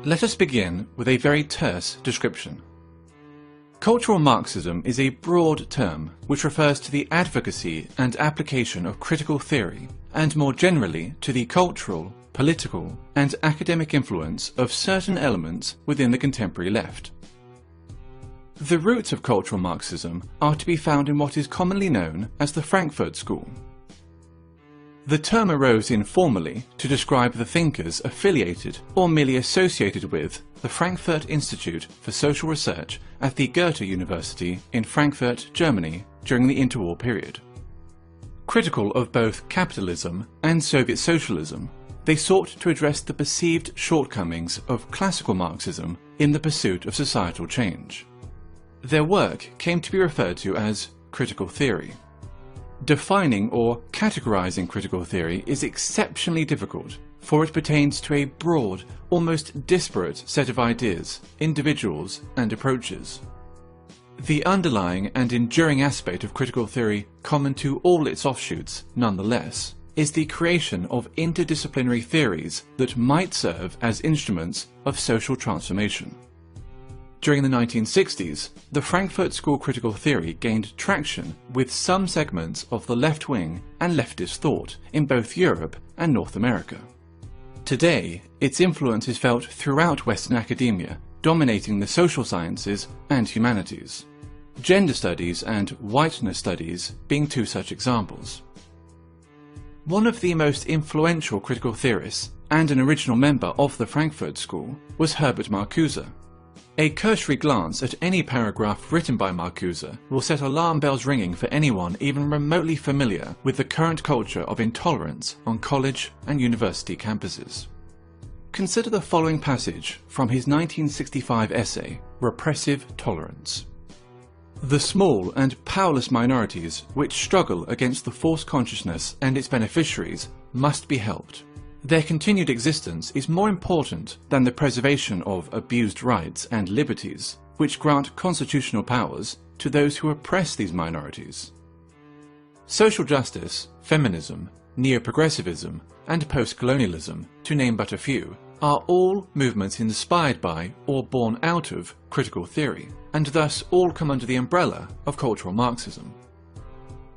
Let us begin with a very terse description. Cultural Marxism is a broad term which refers to the advocacy and application of critical theory, and more generally to the cultural, political, and academic influence of certain elements within the contemporary left. The roots of cultural Marxism are to be found in what is commonly known as the Frankfurt School. The term arose informally to describe the thinkers affiliated or merely associated with the Frankfurt Institute for Social Research at the Goethe University in Frankfurt, Germany during the interwar period. Critical of both capitalism and Soviet socialism, they sought to address the perceived shortcomings of classical Marxism in the pursuit of societal change. Their work came to be referred to as critical theory. Defining or categorizing critical theory is exceptionally difficult, for it pertains to a broad, almost disparate set of ideas, individuals, and approaches. The underlying and enduring aspect of critical theory, common to all its offshoots, nonetheless, is the creation of interdisciplinary theories that might serve as instruments of social transformation. During the 1960s, the Frankfurt School critical theory gained traction with some segments of the left-wing and leftist thought in both Europe and North America. Today, its influence is felt throughout Western academia, dominating the social sciences and humanities. Gender studies and whiteness studies being two such examples. One of the most influential critical theorists and an original member of the Frankfurt School was Herbert Marcuse. A cursory glance at any paragraph written by Marcuse will set alarm bells ringing for anyone even remotely familiar with the current culture of intolerance on college and university campuses. Consider the following passage from his 1965 essay, Repressive Tolerance. The small and powerless minorities which struggle against the false consciousness and its beneficiaries must be helped. Their continued existence is more important than the preservation of abused rights and liberties, which grant constitutional powers to those who oppress these minorities. Social justice, feminism, neo-progressivism, and post-colonialism, to name but a few, are all movements inspired by or born out of critical theory, and thus all come under the umbrella of cultural Marxism.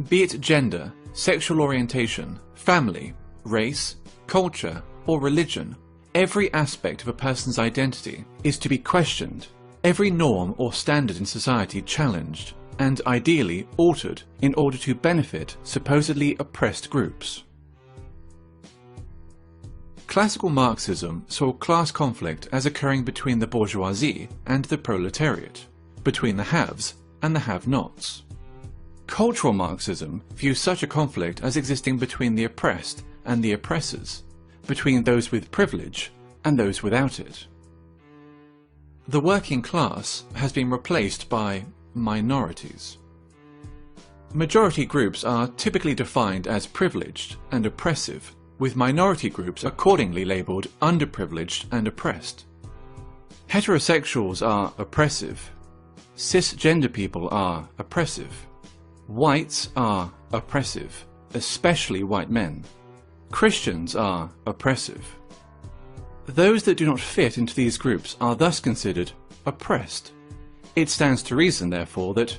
Be it gender, sexual orientation, family, race, culture, or religion, every aspect of a person's identity is to be questioned, every norm or standard in society challenged, and ideally altered in order to benefit supposedly oppressed groups. Classical Marxism saw class conflict as occurring between the bourgeoisie and the proletariat, between the haves and the have-nots. Cultural Marxism views such a conflict as existing between the oppressed and the oppressors, between those with privilege and those without it. The working class has been replaced by minorities. Majority groups are typically defined as privileged and oppressive, with minority groups accordingly labelled underprivileged and oppressed. Heterosexuals are oppressive. Cisgender people are oppressive. Whites are oppressive, especially white men. Christians are oppressive. Those that do not fit into these groups are thus considered oppressed. It stands to reason, therefore, that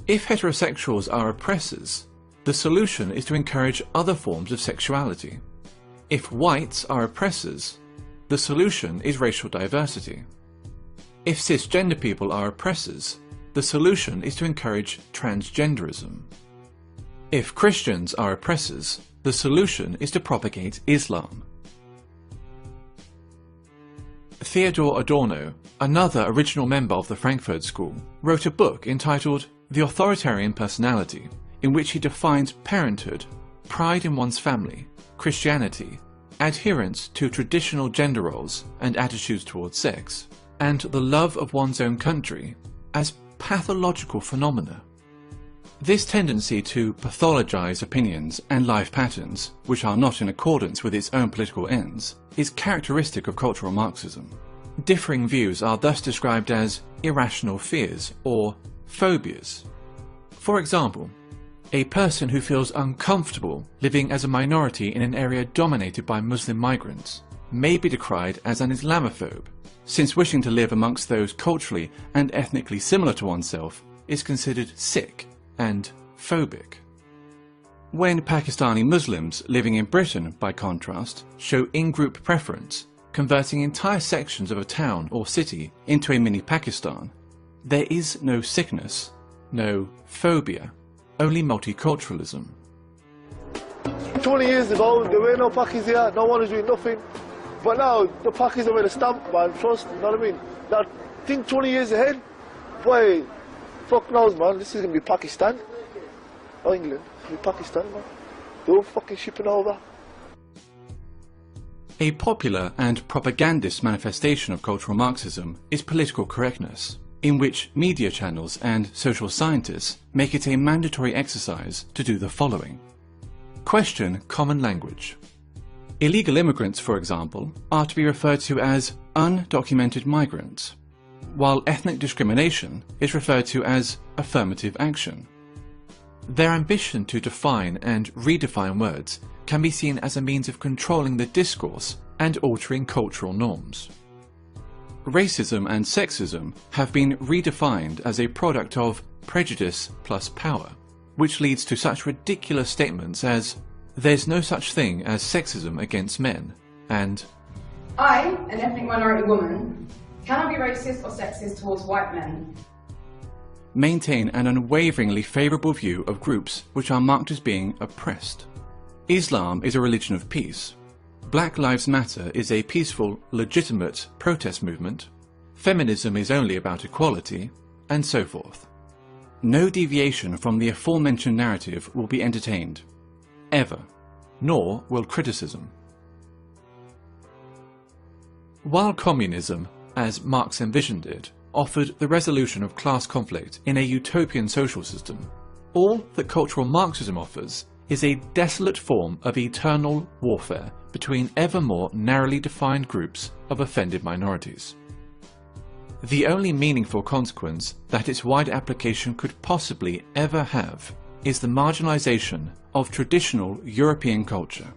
if heterosexuals are oppressors, the solution is to encourage other forms of sexuality. If whites are oppressors, the solution is racial diversity. If cisgender people are oppressors, the solution is to encourage transgenderism. If Christians are oppressors, the solution is to propagate Islam. Theodor Adorno, another original member of the Frankfurt School, wrote a book entitled The Authoritarian Personality, in which he defines parenthood, pride in one's family, Christianity, adherence to traditional gender roles and attitudes towards sex, and the love of one's own country as pathological phenomena. This tendency to pathologize opinions and life patterns, which are not in accordance with its own political ends, is characteristic of cultural Marxism. Differing views are thus described as irrational fears or phobias. For example, a person who feels uncomfortable living as a minority in an area dominated by Muslim migrants may be decried as an Islamophobe, since wishing to live amongst those culturally and ethnically similar to oneself is considered sick and phobic. When Pakistani Muslims living in Britain, by contrast, show in-group preference, converting entire sections of a town or city into a mini Pakistan, there is no sickness, no phobia, only multiculturalism. 20 years ago, there were no Pakis here, no one was doing nothing. But now, the Pakis have made a stamp, man, trust, you know what I mean? Now, think 20 years ahead, boy, fuck knows, man, this is going to be Pakistan. Or England, it's going to be Pakistan, man. They're all fucking shipping over. A popular and propagandist manifestation of cultural Marxism is political correctness, in which media channels and social scientists make it a mandatory exercise to do the following. Question common language. Illegal immigrants, for example, are to be referred to as undocumented migrants, while ethnic discrimination is referred to as affirmative action. Their ambition to define and redefine words can be seen as a means of controlling the discourse and altering cultural norms. Racism and sexism have been redefined as a product of prejudice plus power, which leads to such ridiculous statements as, "There's no such thing as sexism against men," and "I, an ethnic minority woman, cannot be racist or sexist towards white men." Maintain an unwaveringly favourable view of groups which are marked as being oppressed. Islam is a religion of peace. Black Lives Matter is a peaceful, legitimate protest movement. Feminism is only about equality, and so forth. No deviation from the aforementioned narrative will be entertained, ever, nor will criticism. While communism, as Marx envisioned it, offered the resolution of class conflict in a utopian social system, all that cultural Marxism offers is a desolate form of eternal warfare between ever more narrowly defined groups of offended minorities. The only meaningful consequence that its wide application could possibly ever have is the marginalization of traditional European culture.